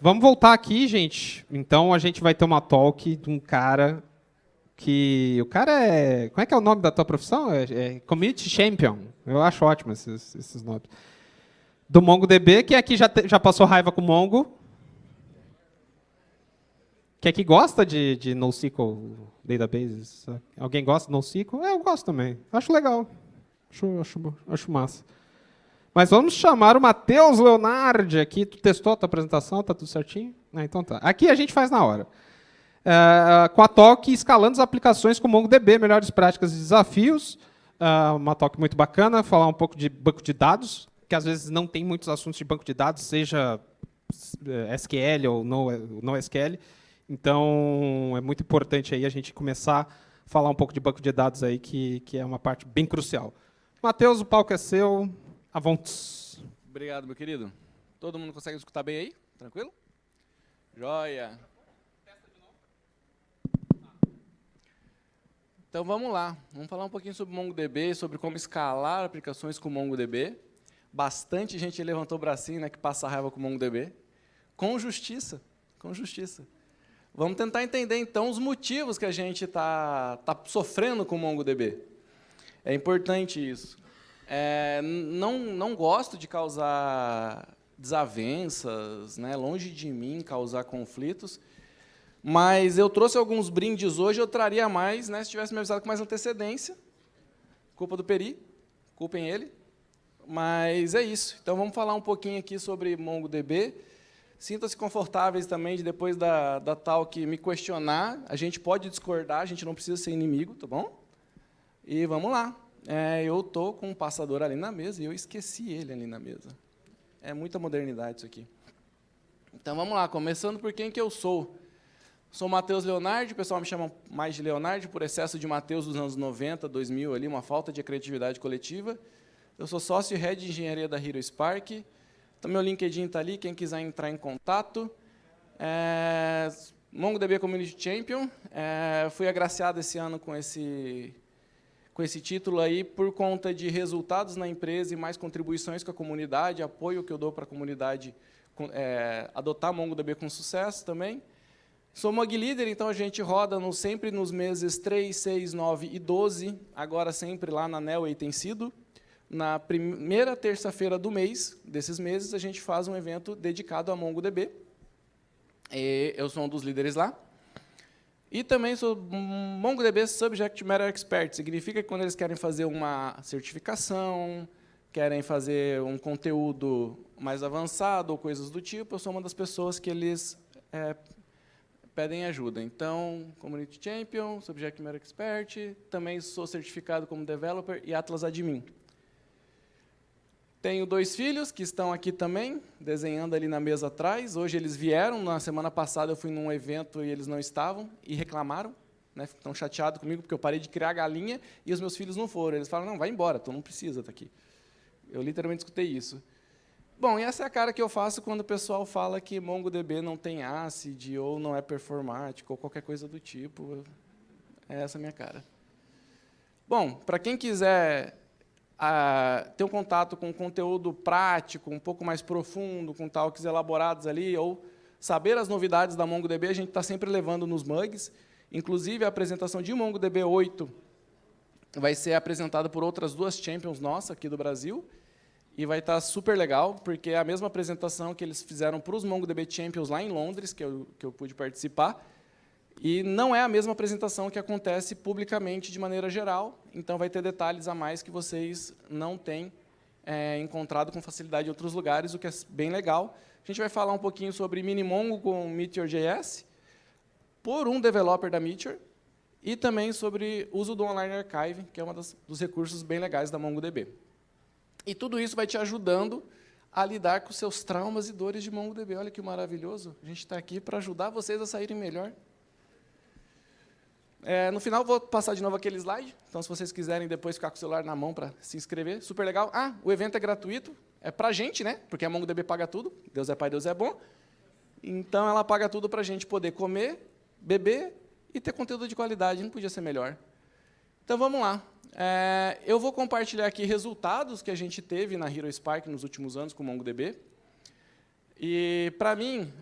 Vamos voltar aqui, gente. Então a gente vai ter uma talk de um cara que... O cara é... Como é que é o nome da tua profissão? É Community Champion. Eu acho ótimo esses nomes. Do MongoDB, que aqui já passou raiva com o Mongo. Que aqui gosta de NoSQL databases. Alguém gosta de NoSQL? Eu gosto também. Acho legal. Acho massa. Mas vamos chamar o Matheus Leonardi aqui. Tu testou a tua apresentação? Tá tudo certinho? Então tá. Aqui a gente faz na hora. Com a talk Escalando as Aplicações com MongoDB, Melhores Práticas e Desafios. Uma talk muito bacana, falar um pouco de banco de dados, que às vezes não tem muitos assuntos de banco de dados, seja SQL ou NoSQL. Então, é muito importante aí a gente começar a falar um pouco de banco de dados aí, que é uma parte bem crucial. Matheus, o palco é seu. Avontes. Obrigado, meu querido. Todo mundo consegue escutar bem aí? Tranquilo? Joia. Então vamos lá. Vamos falar um pouquinho sobre MongoDB, sobre como escalar aplicações com MongoDB. Bastante gente levantou o bracinho, né, que passa raiva com MongoDB. Com justiça. Com justiça. Vamos tentar entender, então, os motivos que a gente tá sofrendo com o MongoDB. É importante isso. Não gosto de causar desavenças, né, longe de mim causar conflitos, mas eu trouxe alguns brindes hoje, eu traria mais, né, se tivesse me avisado com mais antecedência. Culpa do Peri, culpem ele. Mas é isso. Então, vamos falar um pouquinho aqui sobre MongoDB. Sintam-se confortáveis também de, depois da talk, me questionar. A gente pode discordar, a gente não precisa ser inimigo, tá bom? E vamos lá. Eu estou com um passador ali na mesa e eu esqueci ele ali na mesa. É muita modernidade isso aqui. Então, vamos lá. Começando por quem que eu sou. Sou Matheus Leonardi, o pessoal me chama mais de Leonardi, por excesso de Matheus dos anos 90, 2000, ali, uma falta de criatividade coletiva. Eu sou sócio e head de engenharia da Hero Spark. Então, meu LinkedIn está ali, quem quiser entrar em contato. MongoDB Community Champion. Fui agraciado esse ano com esse título aí por conta de resultados na empresa e mais contribuições com a comunidade, apoio que eu dou para a comunidade adotar MongoDB com sucesso também. Sou Mog Leader, então a gente roda sempre nos meses 3, 6, 9 e 12, agora sempre lá na Nelway tem sido. Na primeira terça-feira do mês, desses meses, a gente faz um evento dedicado a MongoDB. Eu sou um dos líderes lá. E também sou MongoDB Subject Matter Expert. Significa que quando eles querem fazer uma certificação, querem fazer um conteúdo mais avançado ou coisas do tipo, eu sou uma das pessoas que eles pedem ajuda. Então, Community Champion, Subject Matter Expert, também sou certificado como Developer e Atlas Admin. Tenho 2 filhos que estão aqui também, desenhando ali na mesa atrás. Hoje eles vieram, na semana passada eu fui num evento e eles não estavam, e reclamaram, né, estão chateados comigo, porque eu parei de criar galinha e os meus filhos não foram. Eles falaram, não, vai embora, tu não precisa estar aqui. Eu literalmente escutei isso. Bom, e essa é a cara que eu faço quando o pessoal fala que MongoDB não tem ACID, ou não é performático, ou qualquer coisa do tipo. É essa a minha cara. Bom, para quem quiser ter um contato com conteúdo prático, um pouco mais profundo, com talks elaborados ali, ou saber as novidades da MongoDB, a gente está sempre levando nos mugs. Inclusive, a apresentação de MongoDB 8 vai ser apresentada por outras 2 champions nossas aqui do Brasil, e vai estar super legal, porque é a mesma apresentação que eles fizeram para os MongoDB Champions lá em Londres, que eu pude participar, e não é a mesma apresentação que acontece publicamente de maneira geral, então vai ter detalhes a mais que vocês não têm encontrado com facilidade em outros lugares, o que é bem legal. A gente vai falar um pouquinho sobre Minimongo com Meteor.js, por um developer da Meteor, e também sobre uso do Online Archive, que é um dos recursos bem legais da MongoDB. E tudo isso vai te ajudando a lidar com seus traumas e dores de MongoDB. Olha que maravilhoso. A gente está aqui para ajudar vocês a saírem melhor. No final, vou passar de novo aquele slide. Então, se vocês quiserem depois ficar com o celular na mão para se inscrever, super legal. O evento é gratuito. É para a gente, né? Porque a MongoDB paga tudo. Deus é pai, Deus é bom. Então, ela paga tudo para a gente poder comer, beber e ter conteúdo de qualidade. Não podia ser melhor. Então, vamos lá. Eu vou compartilhar aqui resultados que a gente teve na Hero Spark nos últimos anos com o MongoDB. E, para mim,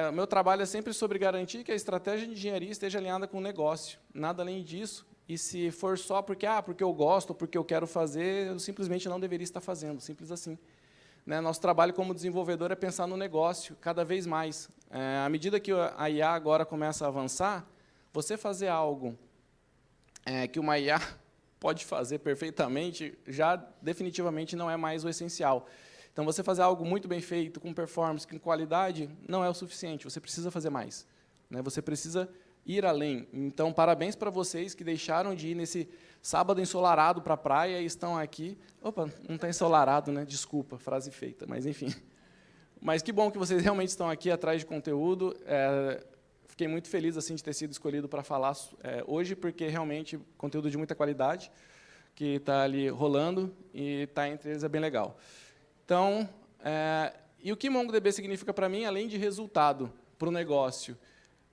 o meu trabalho é sempre sobre garantir que a estratégia de engenharia esteja alinhada com o negócio, nada além disso. E, se for só porque eu gosto, ou porque eu quero fazer, eu simplesmente não deveria estar fazendo, simples assim. Né? Nosso trabalho como desenvolvedor é pensar no negócio, cada vez mais. À medida que a IA agora começa a avançar, você fazer algo que uma IA pode fazer perfeitamente, já definitivamente não é mais o essencial. Então, você fazer algo muito bem feito, com performance, com qualidade, não é o suficiente, você precisa fazer mais. Né? Você precisa ir além. Então, parabéns para vocês que deixaram de ir nesse sábado ensolarado para a praia e estão aqui. Opa, não está ensolarado, né? Desculpa, frase feita, mas enfim. Mas que bom que vocês realmente estão aqui atrás de conteúdo. Fiquei muito feliz assim de ter sido escolhido para falar hoje, porque realmente conteúdo de muita qualidade que está ali rolando e está entre eles é bem legal. Então, e o que MongoDB significa para mim, além de resultado para o negócio?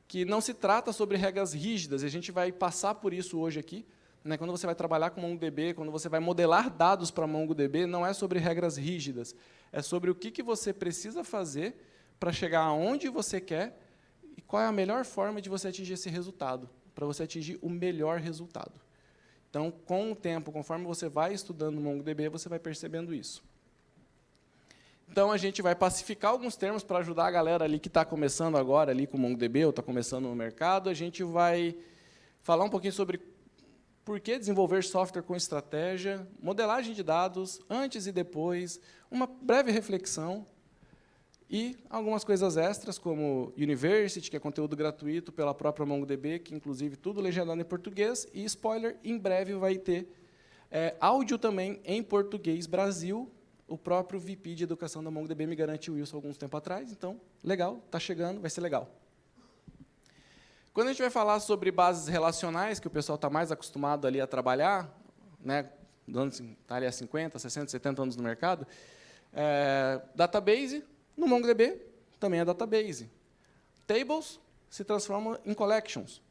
Que não se trata sobre regras rígidas, e a gente vai passar por isso hoje aqui. Né? Quando você vai trabalhar com MongoDB, quando você vai modelar dados para MongoDB, não é sobre regras rígidas, é sobre o que você precisa fazer para chegar aonde você quer e qual é a melhor forma de você atingir esse resultado, para você atingir o melhor resultado. Então, com o tempo, conforme você vai estudando MongoDB, você vai percebendo isso. Então, a gente vai pacificar alguns termos para ajudar a galera ali que está começando agora ali com o MongoDB, ou está começando no mercado. A gente vai falar um pouquinho sobre por que desenvolver software com estratégia, modelagem de dados, antes e depois, uma breve reflexão e algumas coisas extras, como University, que é conteúdo gratuito pela própria MongoDB, que, inclusive, tudo legendado em português, e, spoiler, em breve vai ter áudio também em português Brasil. O próprio VP de Educação da MongoDB me garantiu isso alguns tempo atrás, então, legal, está chegando, vai ser legal. Quando a gente vai falar sobre bases relacionais, que o pessoal está mais acostumado ali a trabalhar, né, está ali há 50, 60, 70 anos no mercado, database, no MongoDB, também é database. Tables se transformam em collections.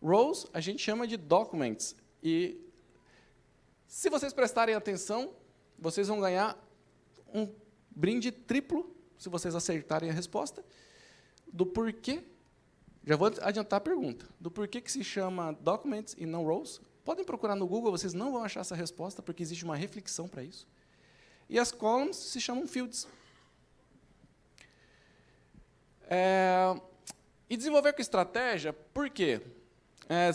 Rows, a gente chama de documents. E, se vocês prestarem atenção, vocês vão ganhar um brinde triplo, se vocês acertarem a resposta, do porquê. Já vou adiantar a pergunta. Do porquê que se chama documents e não rows. Podem procurar no Google, vocês não vão achar essa resposta, porque existe uma reflexão para isso. E as columns se chamam fields. E desenvolver com estratégia, por quê?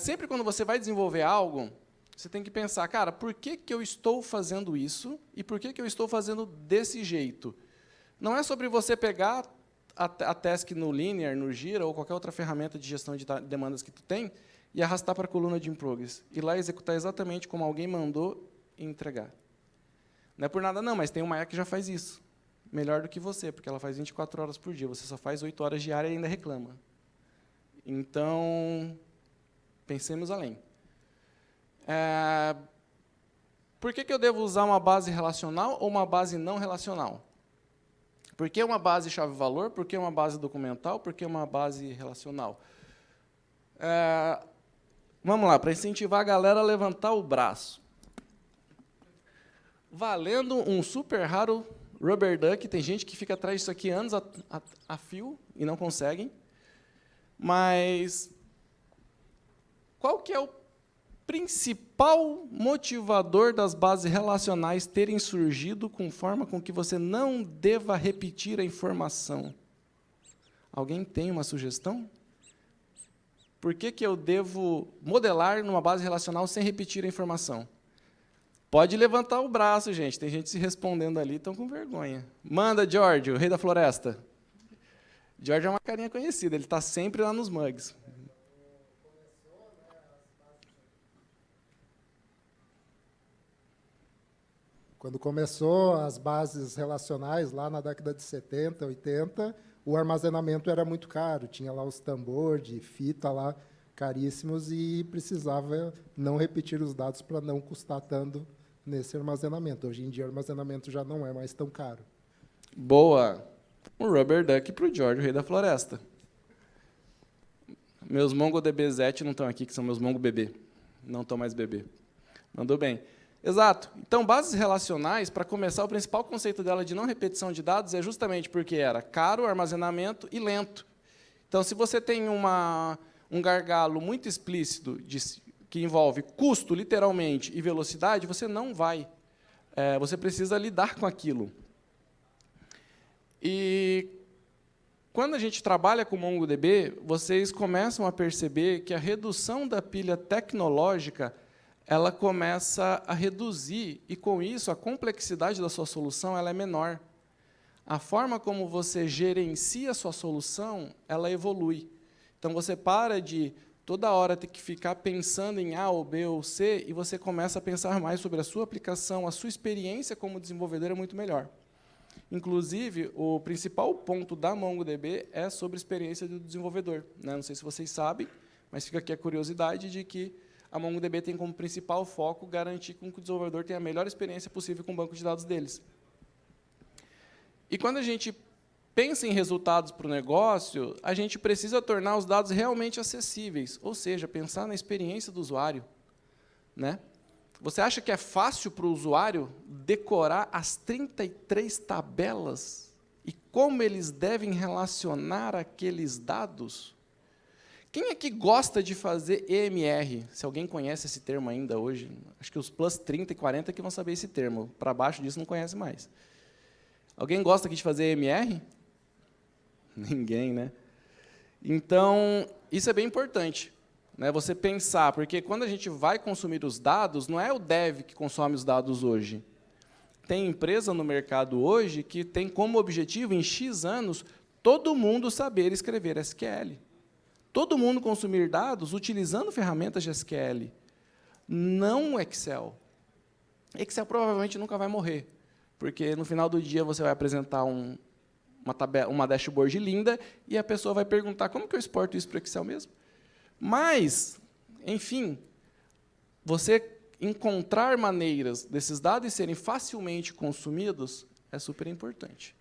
Sempre quando você vai desenvolver algo, você tem que pensar, cara, por que eu estou fazendo isso e por que eu estou fazendo desse jeito? Não é sobre você pegar a task no Linear, no Gira ou qualquer outra ferramenta de gestão de demandas que tu tem e arrastar para a coluna de In Progress. Ir lá executar exatamente como alguém mandou e entregar. Não é por nada, não, mas tem uma IA que já faz isso. Melhor do que você, porque ela faz 24 horas por dia. Você só faz 8 horas diárias e ainda reclama. Então, pensemos além. Por que eu devo usar uma base relacional ou uma base não relacional? Por que uma base chave-valor? Por que uma base documental? Por que uma base relacional? Vamos lá, para incentivar a galera a levantar o braço. Valendo um super raro Rubber Duck, tem gente que fica atrás disso aqui anos a fio e não conseguem. Mas qual que é o principal motivador das bases relacionais terem surgido com forma com que você não deva repetir a informação? Alguém tem uma sugestão? Por que eu devo modelar numa base relacional sem repetir a informação? Pode levantar o braço, gente. Tem gente se respondendo ali, estão com vergonha. Manda, George, o rei da floresta. George é uma carinha conhecida, ele está sempre lá nos mugs. Quando começou as bases relacionais, lá na década de 70, 80, o armazenamento era muito caro. Tinha lá os tambor de fita lá, caríssimos, e precisava não repetir os dados para não custar tanto nesse armazenamento. Hoje em dia, o armazenamento já não é mais tão caro. Boa! Um Rubber Duck para o George, o rei da floresta. Meus MongoDB Zet não estão aqui, que são meus MongoBB. Não estão mais bebê. Mandou bem. Exato. Então, bases relacionais, para começar, o principal conceito dela de não repetição de dados é justamente porque era caro, armazenamento e lento. Então, se você tem um gargalo muito explícito que envolve custo, literalmente, e velocidade, você não vai. Você precisa lidar com aquilo. E quando a gente trabalha com MongoDB, vocês começam a perceber que a redução da pilha tecnológica ela começa a reduzir, e, com isso, a complexidade da sua solução ela é menor. A forma como você gerencia a sua solução, ela evolui. Então, você para de, toda hora, ter que ficar pensando em A, ou B, ou C, e você começa a pensar mais sobre a sua aplicação, a sua experiência como desenvolvedor é muito melhor. Inclusive, o principal ponto da MongoDB é sobre a experiência do desenvolvedor. Não sei se vocês sabem, mas fica aqui a curiosidade de que a MongoDB tem como principal foco garantir que o desenvolvedor tenha a melhor experiência possível com o banco de dados deles. E quando a gente pensa em resultados para o negócio, a gente precisa tornar os dados realmente acessíveis, ou seja, pensar na experiência do usuário. Né? Você acha que é fácil para o usuário decorar as 33 tabelas e como eles devem relacionar aqueles dados? Quem é que gosta de fazer EMR? Se alguém conhece esse termo ainda hoje, acho que os plus 30 e 40 que vão saber esse termo. Para baixo disso não conhece mais. Alguém gosta aqui de fazer EMR? Ninguém, né? Então, isso é bem importante, né? Você pensar, porque quando a gente vai consumir os dados, não é o dev que consome os dados hoje. Tem empresa no mercado hoje que tem como objetivo, em X anos, todo mundo saber escrever SQL. Todo mundo consumir dados utilizando ferramentas de SQL, não Excel. Excel provavelmente nunca vai morrer, porque, no final do dia, você vai apresentar uma dashboard linda e a pessoa vai perguntar como que eu exporto isso para o Excel mesmo? Mas, enfim, você encontrar maneiras desses dados serem facilmente consumidos é super importante.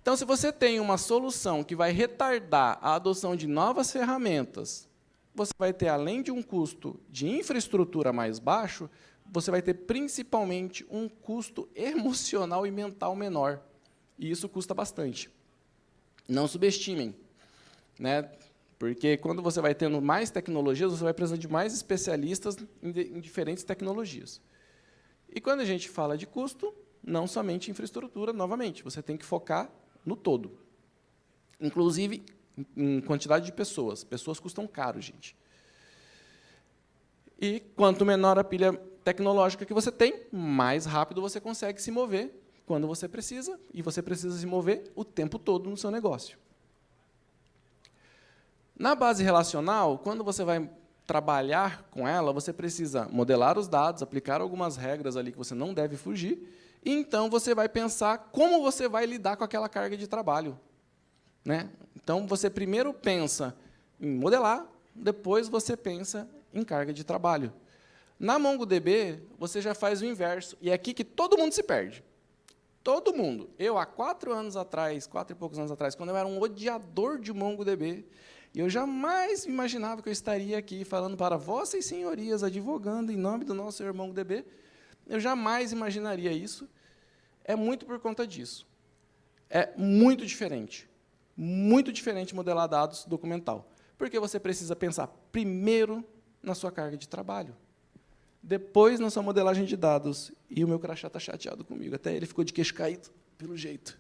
Então, se você tem uma solução que vai retardar a adoção de novas ferramentas, você vai ter, além de um custo de infraestrutura mais baixo, você vai ter, principalmente, um custo emocional e mental menor. E isso custa bastante. Não subestimem. Né? Porque, quando você vai tendo mais tecnologias, você vai precisando de mais especialistas em diferentes tecnologias. E, quando a gente fala de custo, não somente infraestrutura, novamente, você tem que focar no todo. Inclusive, em quantidade de pessoas. Pessoas custam caro, gente. E, quanto menor a pilha tecnológica que você tem, mais rápido você consegue se mover quando você precisa, e você precisa se mover o tempo todo no seu negócio. Na base relacional, quando você vai trabalhar com ela, você precisa modelar os dados, aplicar algumas regras ali que você não deve fugir, e então você vai pensar como você vai lidar com aquela carga de trabalho. Né? Então, você primeiro pensa em modelar, depois você pensa em carga de trabalho. Na MongoDB, você já faz o inverso, e é aqui que todo mundo se perde. Todo mundo. Eu, há 4 anos atrás, 4 e poucos anos atrás, quando eu era um odiador de MongoDB, eu jamais imaginava que eu estaria aqui falando para vossas senhorias, advogando em nome do nosso Senhor MongoDB. Eu jamais imaginaria isso. É muito por conta disso. É muito diferente modelar dados documental. Porque você precisa pensar primeiro na sua carga de trabalho, depois na sua modelagem de dados. E o meu crachá está chateado comigo. Até ele ficou de queixo caído, pelo jeito.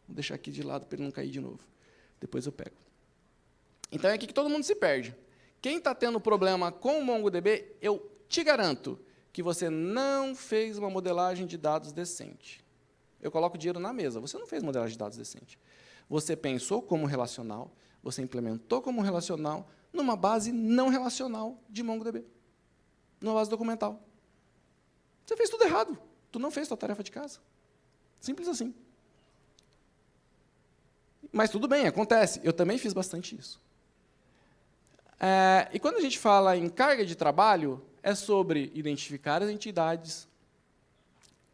Vou deixar aqui de lado para ele não cair de novo. Depois eu pego. Então, é aqui que todo mundo se perde. Quem está tendo problema com o MongoDB, eu te garanto que você não fez uma modelagem de dados decente. Eu coloco dinheiro na mesa. Você não fez modelagem de dados decente. Você pensou como relacional, você implementou como relacional numa base não relacional de MongoDB, numa base documental. Você fez tudo errado. Tu não fez tua tarefa de casa. Simples assim. Mas tudo bem, acontece. Eu também fiz bastante isso. E quando a gente fala em carga de trabalho, é sobre identificar as entidades,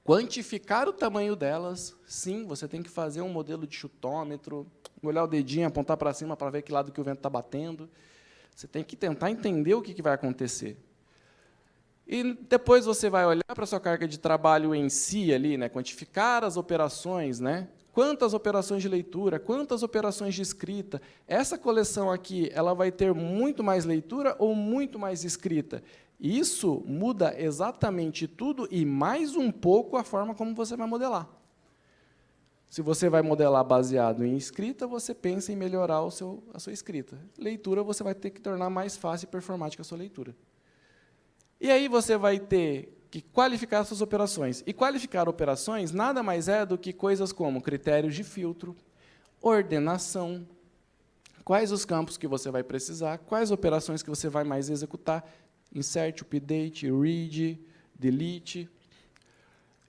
quantificar o tamanho delas. Sim, você tem que fazer um modelo de chutômetro, olhar o dedinho, apontar para cima para ver que lado que o vento está batendo. Você tem que tentar entender o que vai acontecer. E depois você vai olhar para a sua carga de trabalho em si, ali, né? Quantificar as operações, né? Quantas operações de leitura, quantas operações de escrita. Essa coleção aqui, ela vai ter muito mais leitura ou muito mais escrita? Isso muda exatamente tudo e mais um pouco a forma como você vai modelar. Se você vai modelar baseado em escrita, você pensa em melhorar a sua escrita. Leitura, você vai ter que tornar mais fácil e performática a sua leitura. E aí você vai ter que qualificar suas operações. E qualificar operações nada mais é do que coisas como critérios de filtro, ordenação, quais os campos que você vai precisar, quais operações que você vai mais executar, insert, update, read, delete.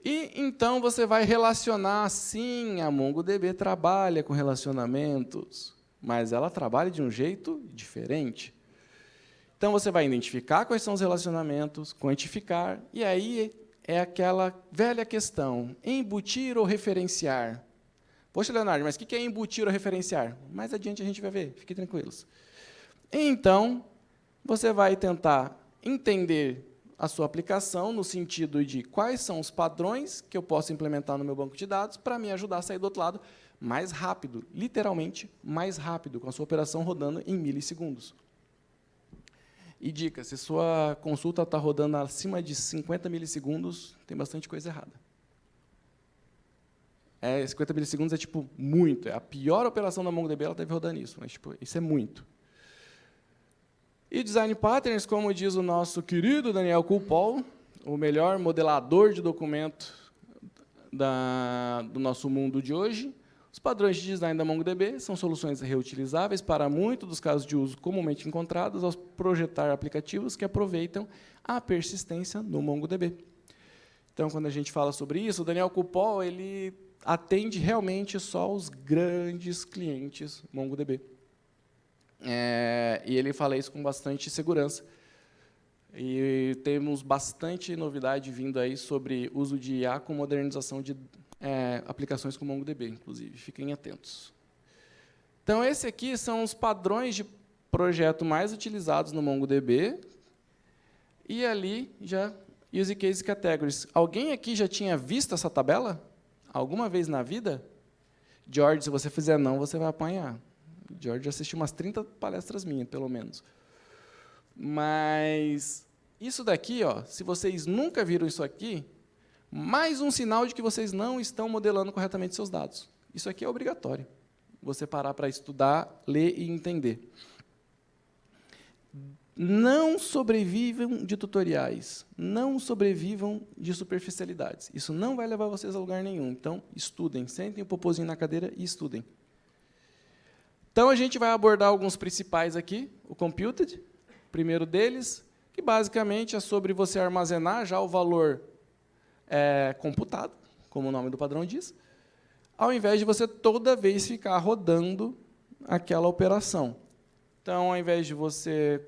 E, então, você vai relacionar, sim, a MongoDB trabalha com relacionamentos, mas ela trabalha de um jeito diferente. Então, você vai identificar quais são os relacionamentos, quantificar, e aí é aquela velha questão, embutir ou referenciar. Poxa, Leonardo, mas o que é embutir ou referenciar? Mais adiante a gente vai ver, fiquem tranquilos. Então, você vai tentar entender a sua aplicação no sentido de quais são os padrões que eu posso implementar no meu banco de dados para me ajudar a sair do outro lado mais rápido, literalmente mais rápido, com a sua operação rodando em milissegundos. E dica, se sua consulta está rodando acima de 50 milissegundos, tem bastante coisa errada. 50 milissegundos é tipo muito, é a pior operação da MongoDB, ela deve rodar nisso, mas tipo, isso é muito. E Design Patterns, como diz o nosso querido Daniel Kulpol, o melhor modelador de documento do nosso mundo de hoje, os padrões de design da MongoDB são soluções reutilizáveis para muitos dos casos de uso comumente encontrados ao projetar aplicativos que aproveitam a persistência no MongoDB. Então, quando a gente fala sobre isso, o Daniel Kulpol ele atende realmente só os grandes clientes MongoDB. E ele fala isso com bastante segurança. E temos bastante novidade vindo aí sobre uso de IA com modernização de aplicações com MongoDB, inclusive. Fiquem atentos. Então, esses aqui são os padrões de projeto mais utilizados no MongoDB. E ali, já, Use Case Categories. Alguém aqui já tinha visto essa tabela? Alguma vez na vida? George, se você fizer não, você vai apanhar. George assistiu umas 30 palestras minhas, pelo menos. Mas isso daqui, ó, se vocês nunca viram isso aqui, mais um sinal de que vocês não estão modelando corretamente seus dados. Isso aqui é obrigatório. Você parar para estudar, ler e entender. Não sobrevivam de tutoriais, não sobrevivam de superficialidades. Isso não vai levar vocês a lugar nenhum. Então, estudem, sentem o popozinho na cadeira e estudem. Então, a gente vai abordar alguns principais aqui. O Computed, primeiro deles, que basicamente é sobre você armazenar já o valor computado, como o nome do padrão diz, ao invés de você toda vez ficar rodando aquela operação. Então, ao invés de você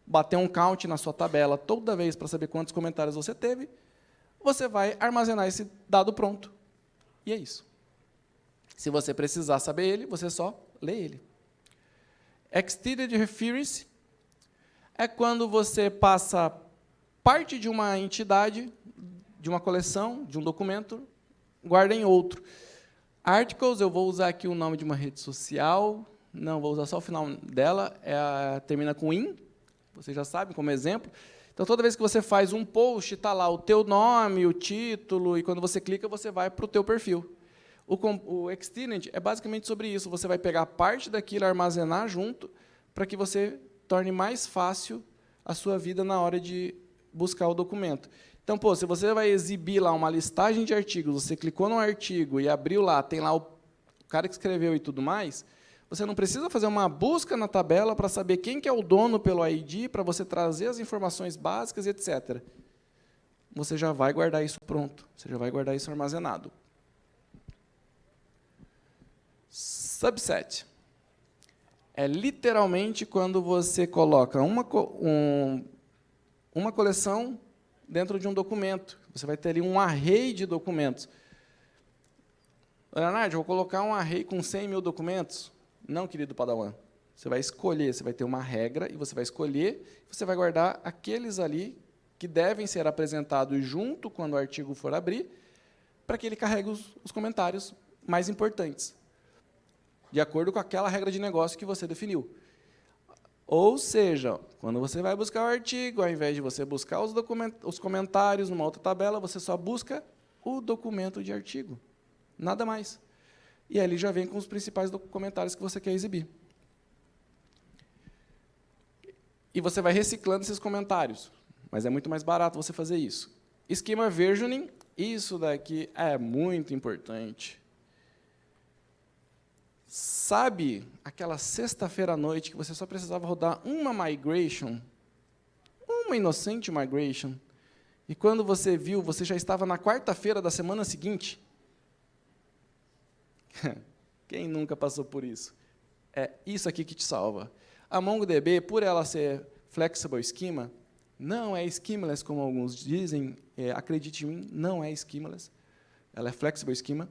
bater um count na sua tabela toda vez para saber quantos comentários você teve, você vai armazenar esse dado pronto. E é isso. Se você precisar saber ele, você só lê ele. Extended Reference é quando você passa parte de uma entidade, de uma coleção, de um documento, guarda em outro. Articles, eu vou usar aqui o nome de uma rede social, não, vou usar só o final dela, termina com in, vocês já sabem, como exemplo. Então, toda vez que você faz um post, está lá o teu nome, o título, e quando você clica, você vai para o teu perfil. O Extended é basicamente sobre isso. Você vai pegar parte daquilo, armazenar junto, para que você torne mais fácil a sua vida na hora de buscar o documento. Então, se você vai exibir lá uma listagem de artigos, você clicou no artigo e abriu lá, tem lá o cara que escreveu e tudo mais, você não precisa fazer uma busca na tabela para saber quem que é o dono pelo ID, para você trazer as informações básicas, etc. Você já vai guardar isso pronto, você já vai guardar isso armazenado. Subset. É literalmente quando você coloca uma coleção dentro de um documento. Você vai ter ali um array de documentos. Leonardo, eu vou colocar um array com 100 mil documentos? Não, querido Padawan. Você vai escolher, você vai ter uma regra, e você vai escolher, você vai guardar aqueles ali que devem ser apresentados junto quando o artigo for abrir, para que ele carregue os comentários mais importantes, de acordo com aquela regra de negócio que você definiu. Ou seja, quando você vai buscar o artigo, ao invés de você buscar os comentários numa outra tabela, você só busca o documento de artigo, nada mais. E aí ele já vem com os principais comentários que você quer exibir. E você vai reciclando esses comentários, mas é muito mais barato você fazer isso. Schema versioning, isso daqui é muito importante. Sabe aquela sexta-feira à noite que você só precisava rodar uma migration, uma inocente migration, e quando você viu, você já estava na quarta-feira da semana seguinte? Quem nunca passou por isso? É isso aqui que te salva. A MongoDB, por ela ser flexible schema, não é schemaless, como alguns dizem, acredite em mim, não é schemaless, ela é flexible schema.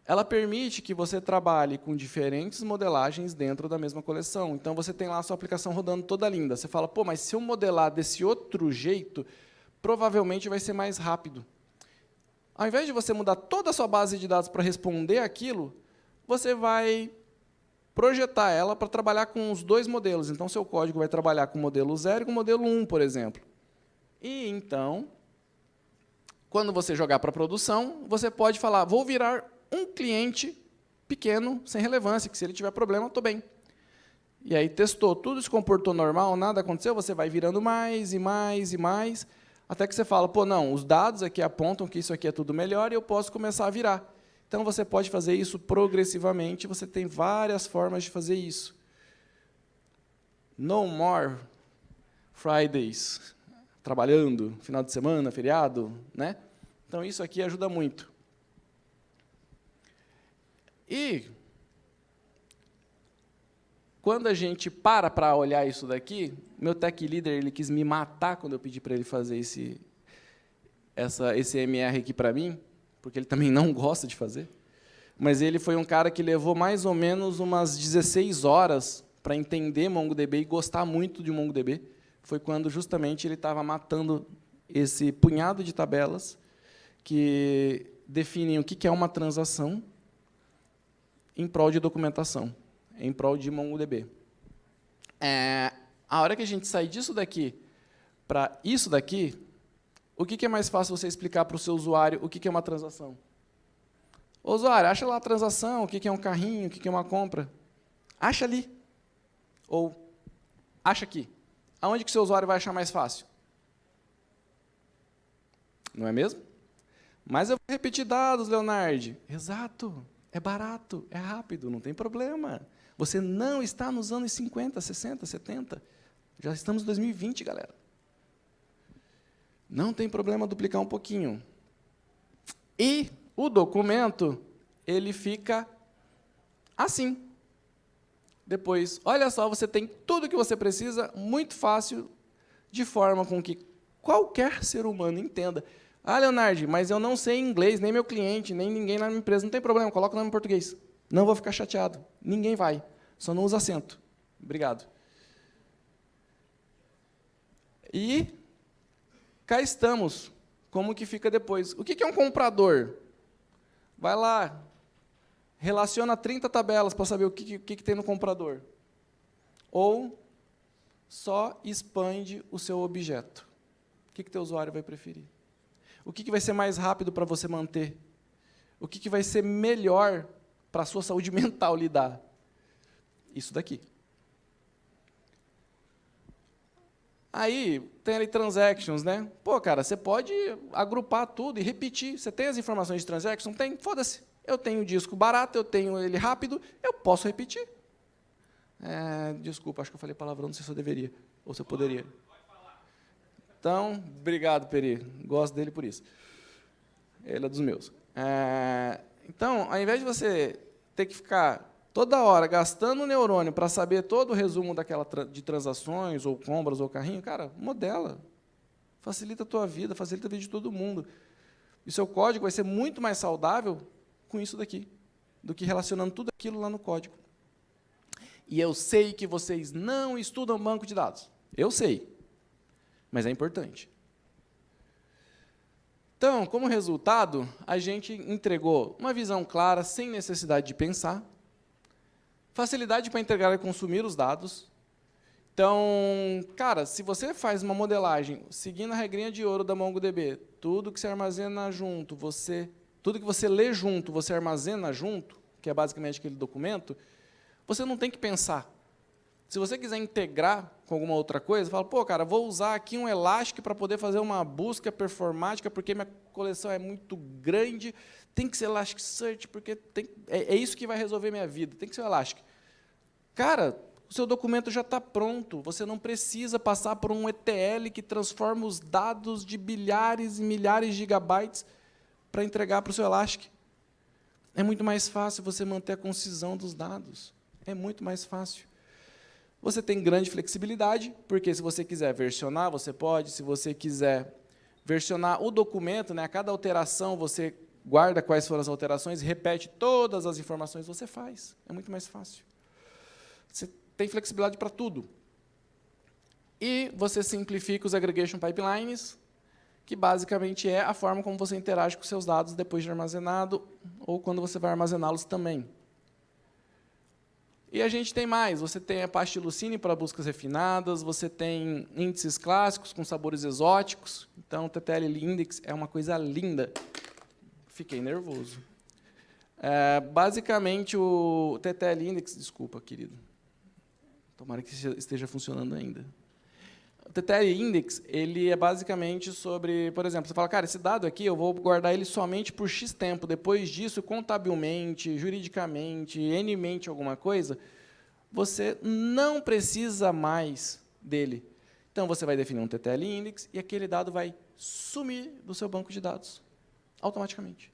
Ela permite que você trabalhe com diferentes modelagens dentro da mesma coleção. Então, você tem lá a sua aplicação rodando toda linda. Você fala, pô, mas se eu modelar desse outro jeito, provavelmente vai ser mais rápido. Ao invés de você mudar toda a sua base de dados para responder aquilo, você vai projetar ela para trabalhar com os dois modelos. Então, seu código vai trabalhar com o modelo 0 e com o modelo 1, por exemplo. E, então, quando você jogar para produção, você pode falar, vou virar um cliente pequeno, sem relevância, que se ele tiver problema, estou bem. E aí testou, tudo se comportou normal, nada aconteceu, você vai virando mais e mais e mais, até que você fala, pô, não, os dados aqui apontam que isso aqui é tudo melhor e eu posso começar a virar. Então, você pode fazer isso progressivamente, você tem várias formas de fazer isso. No more Fridays, trabalhando, final de semana, feriado, né? Então, isso aqui ajuda muito. E, quando a gente para olhar isso daqui, meu tech leader ele quis me matar quando eu pedi para ele fazer esse MR aqui para mim, porque ele também não gosta de fazer, mas ele foi um cara que levou mais ou menos umas 16 horas para entender MongoDB e gostar muito de MongoDB. Foi quando, justamente, ele estava matando esse punhado de tabelas que definem o que é uma transação em prol de documentação, em prol de MongoDB. A hora que a gente sair disso daqui para isso daqui, o que é mais fácil você explicar para o seu usuário o que é uma transação? O usuário, acha lá a transação, o que é um carrinho, o que é uma compra. Acha ali. Ou acha aqui. Aonde que o seu usuário vai achar mais fácil? Não é mesmo? Mas eu vou repetir dados, Leonardo. Exato. É barato, é rápido, não tem problema. Você não está nos anos 50, 60, 70. Já estamos em 2020, galera. Não tem problema duplicar um pouquinho. E o documento, ele fica assim. Depois, olha só, você tem tudo o que você precisa, muito fácil, de forma com que qualquer ser humano entenda. Ah, Leonardo, mas eu não sei inglês, nem meu cliente, nem ninguém na minha empresa. Não tem problema, coloca o nome em português. Não vou ficar chateado. Ninguém vai. Só não usa acento. Obrigado. E cá estamos. Como que fica depois? O que é um comprador? Vai lá, relaciona 30 tabelas para saber o que tem no comprador. Ou só expande o seu objeto. O que teu usuário vai preferir? O que vai ser mais rápido para você manter? O que vai ser melhor para a sua saúde mental lidar? Isso daqui. Aí, tem ali transactions, né? Pô, cara, você pode agrupar tudo e repetir. Você tem as informações de transaction? Tem? Foda-se. Eu tenho o disco barato, eu tenho ele rápido, eu posso repetir. Desculpa, acho que eu falei palavrão, não sei se eu deveria, ou se eu poderia. Então, obrigado, Peri. Gosto dele por isso. Ele é dos meus. Então, ao invés de você ter que ficar toda hora gastando neurônio para saber todo o resumo de transações, ou compras, ou carrinho, cara, modela. Facilita a tua vida, facilita a vida de todo mundo. E seu código vai ser muito mais saudável com isso daqui, do que relacionando tudo aquilo lá no código. E eu sei que vocês não estudam banco de dados. Eu sei. Mas é importante. Então, como resultado, a gente entregou uma visão clara, sem necessidade de pensar, facilidade para integrar e consumir os dados. Então, cara, se você faz uma modelagem seguindo a regrinha de ouro da MongoDB, tudo que você armazena junto, tudo que você lê junto, você armazena junto, que é basicamente aquele documento, você não tem que pensar. Se você quiser integrar com alguma outra coisa, fala, pô, cara, vou usar aqui um Elastic para poder fazer uma busca performática, porque minha coleção é muito grande, tem que ser Elasticsearch, porque é isso que vai resolver minha vida, tem que ser o Elastic. Cara, o seu documento já está pronto, você não precisa passar por um ETL que transforma os dados de bilhares e milhares de gigabytes para entregar para o seu Elastic. É muito mais fácil você manter a concisão dos dados. É muito mais fácil. Você tem grande flexibilidade, porque se você quiser versionar, você pode. Se você quiser versionar o documento, né, a cada alteração você guarda quais foram as alterações, repete todas as informações, você faz. É muito mais fácil. Você tem flexibilidade para tudo. E você simplifica os aggregation pipelines, que basicamente é a forma como você interage com os seus dados depois de armazenado, ou quando você vai armazená-los também. E a gente tem mais, você tem a pasta Lucene para buscas refinadas, você tem índices clássicos com sabores exóticos, então o TTL Index é uma coisa linda. Fiquei nervoso. Basicamente, o TTL Index, desculpa, querido, tomara que esteja funcionando ainda. O TTL Index, ele é basicamente sobre, por exemplo, você fala, cara, esse dado aqui eu vou guardar ele somente por X tempo, depois disso, contabilmente, juridicamente, N-mente alguma coisa, você não precisa mais dele. Então, você vai definir um TTL Index e aquele dado vai sumir do seu banco de dados, automaticamente.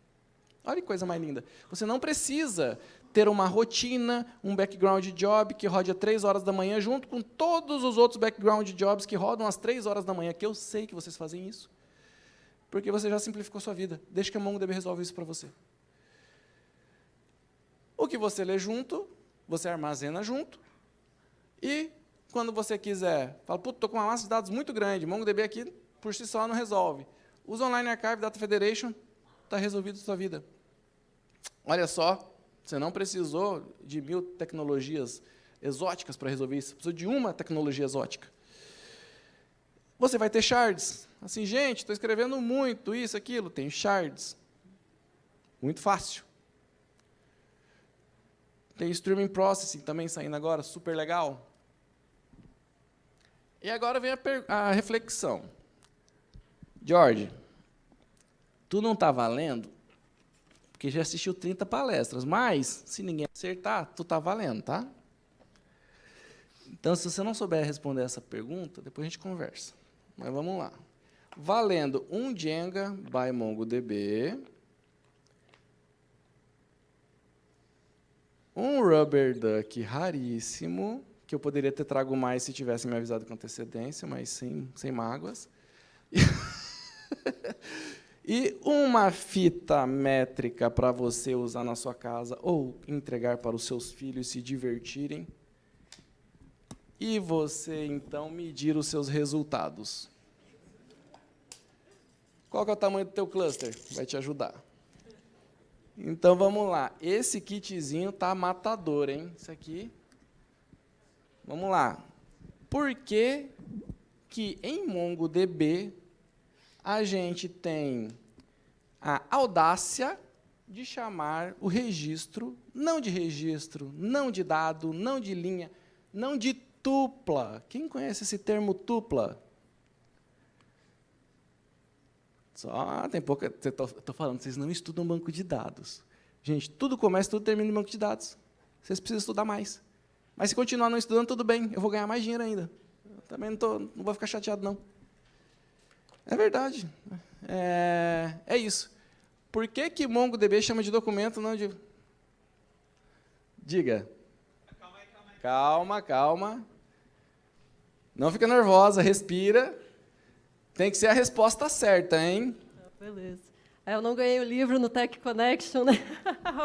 Olha que coisa mais linda. Você não precisa ter uma rotina, um background job que rode às 3 horas da manhã, junto com todos os outros background jobs que rodam às 3 horas da manhã, que eu sei que vocês fazem isso, porque você já simplificou sua vida. Deixa que a MongoDB resolve isso para você. O que você lê junto, você armazena junto, e quando você quiser, fala, puta, estou com uma massa de dados muito grande, MongoDB aqui, por si só, não resolve. Usa Online Archive, Data Federation, está resolvido a sua vida. Olha só, você não precisou de 1000 tecnologias exóticas para resolver isso. Você precisou de uma tecnologia exótica. Você vai ter shards. Assim, gente, estou escrevendo muito isso, aquilo. Tem shards. Muito fácil. Tem streaming processing também saindo agora, super legal. E agora vem a reflexão. George, tu não está valendo? Porque já assistiu 30 palestras, mas, se ninguém acertar, tu está valendo, tá? Então, se você não souber responder essa pergunta, depois a gente conversa. Mas vamos lá. Valendo um Django by MongoDB, um Rubber Duck raríssimo, que eu poderia ter trago mais se tivesse me avisado com antecedência, mas sem mágoas. E uma fita métrica para você usar na sua casa ou entregar para os seus filhos se divertirem. E você, então, medir os seus resultados. Qual que é o tamanho do teu cluster? Vai te ajudar. Então, vamos lá. Esse kitzinho tá matador, hein? Isso aqui. Vamos lá. Por que que em MongoDB a gente tem a audácia de chamar o registro, não de dado, não de linha, não de tupla. Quem conhece esse termo tupla? Só tem pouca. Estou falando, vocês não estudam banco de dados. Gente, tudo começa, tudo termina em banco de dados. Vocês precisam estudar mais. Mas se continuar não estudando, tudo bem, eu vou ganhar mais dinheiro ainda. Eu também não vou ficar chateado, não. É verdade. É isso. Por que MongoDB chama de documento, não de... Diga. Calma. Não fica nervosa, respira. Tem que ser a resposta certa, hein? Beleza. Eu não ganhei o livro no Tech Connection, né?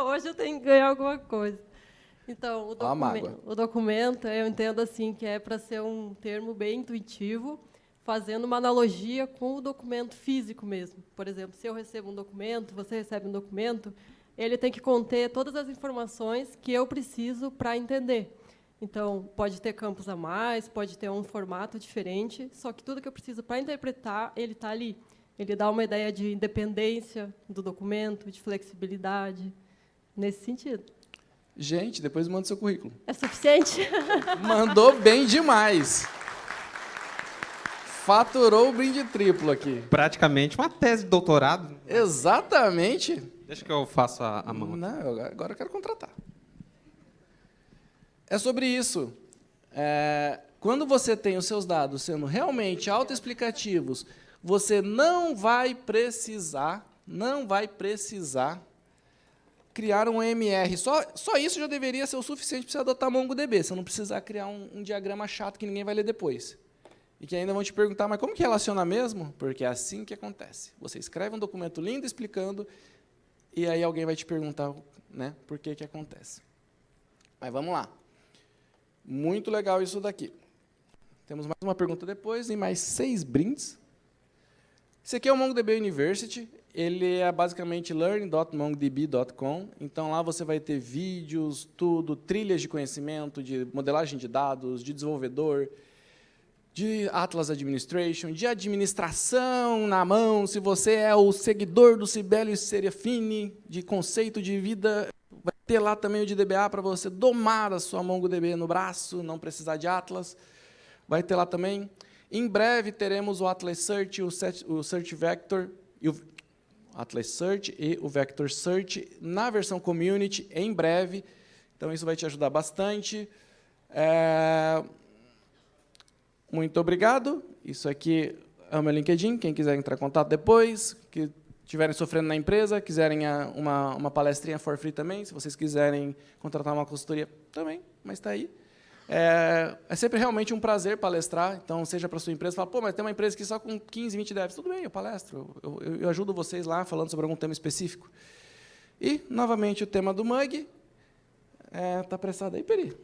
Hoje eu tenho que ganhar alguma coisa. Então, o documento, eu entendo assim que é para ser um termo bem intuitivo, fazendo uma analogia com o documento físico mesmo. Por exemplo, se eu recebo um documento, você recebe um documento, ele tem que conter todas as informações que eu preciso para entender. Então, pode ter campos a mais, pode ter um formato diferente, só que tudo que eu preciso para interpretar, ele está ali. Ele dá uma ideia de independência do documento, de flexibilidade, nesse sentido. Gente, depois manda seu currículo. É suficiente? Mandou bem demais. Faturou o brinde triplo aqui. Praticamente uma tese de doutorado. Exatamente. Deixa que eu faça a mão. Não, agora eu quero contratar. É sobre isso. Quando você tem os seus dados sendo realmente autoexplicativos, você não vai precisar criar um EMR. Só isso já deveria ser o suficiente para você adotar MongoDB. Você não precisar criar um diagrama chato que ninguém vai ler depois. E que ainda vão te perguntar, mas como que relaciona mesmo? Porque é assim que acontece. Você escreve um documento lindo explicando, e aí alguém vai te perguntar, né, por que que acontece. Mas vamos lá. Muito legal isso daqui. Temos mais uma pergunta depois e mais 6 brindes. Esse aqui é o MongoDB University. Ele é basicamente learn.mongodb.com. Então, lá você vai ter vídeos, tudo, trilhas de conhecimento, de modelagem de dados, de desenvolvedor, de Atlas Administration, de administração na mão. Se você é o seguidor do Sibelius Serafini, de conceito de vida, vai ter lá também o de DBA para você domar a sua MongoDB no braço, não precisar de Atlas. Vai ter lá também. Em breve teremos o Atlas Search, o Search Vector, Atlas Search e o Vector Search na versão Community, em breve. Então, isso vai te ajudar bastante. Muito obrigado. Isso aqui é o meu LinkedIn. Quem quiser entrar em contato depois, que estiverem sofrendo na empresa, quiserem uma palestrinha for free também, se vocês quiserem contratar uma consultoria também, mas está aí. É sempre realmente um prazer palestrar, então, seja para a sua empresa, fala, pô, mas tem uma empresa aqui só com 15, 20 devs. Tudo bem, eu palestro, eu ajudo vocês lá, falando sobre algum tema específico. E, novamente, o tema do Mug. Está apressado aí, Peri?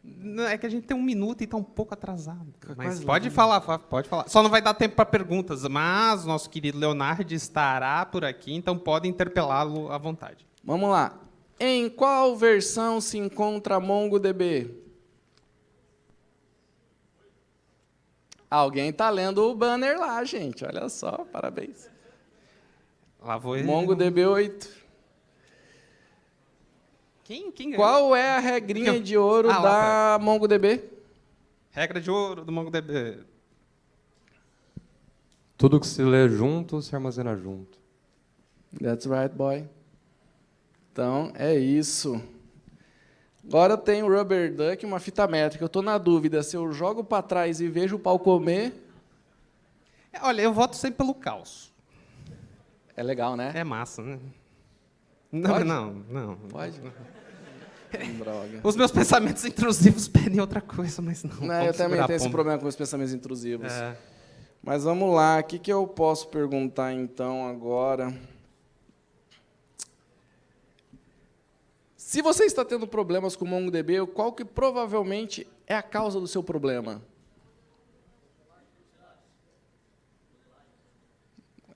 Não, é que a gente tem 1 minuto e está um pouco atrasado. Mas Quase pode falar, pode falar. Só não vai dar tempo para perguntas, mas nosso querido Leonardo estará por aqui, então pode interpelá-lo à vontade. Vamos lá. Em qual versão se encontra MongoDB? Alguém está lendo o banner lá, gente. Olha só, parabéns. Lá vou eu. MongoDB 8. Quem ganhou? Qual é a regrinha de ouro da MongoDB? Regra de ouro do MongoDB. Tudo que se lê junto, se armazena junto. That's right, boy. Então, é isso. Agora eu tenho o Rubber Duck, uma fita métrica. Eu estou na dúvida se eu jogo para trás e vejo o pau comer. Olha, eu voto sempre pelo caos. É legal, né? É massa, né? Não, Pode? não. Pode? Droga. Os meus pensamentos intrusivos pedem outra coisa, mas não. Não, eu também tenho esse problema com os pensamentos intrusivos. É. Mas vamos lá, o que eu posso perguntar então agora? Se você está tendo problemas com o MongoDB, qual que provavelmente é a causa do seu problema?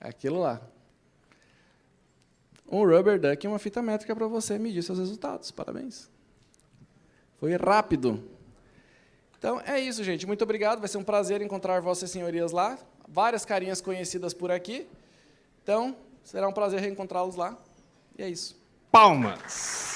É aquilo lá. Um Rubber Duck e uma fita métrica para você medir seus resultados. Parabéns. Foi rápido. Então, é isso, gente. Muito obrigado. Vai ser um prazer encontrar vossas senhorias lá. Várias carinhas conhecidas por aqui. Então, será um prazer reencontrá-los lá. E é isso. Palmas.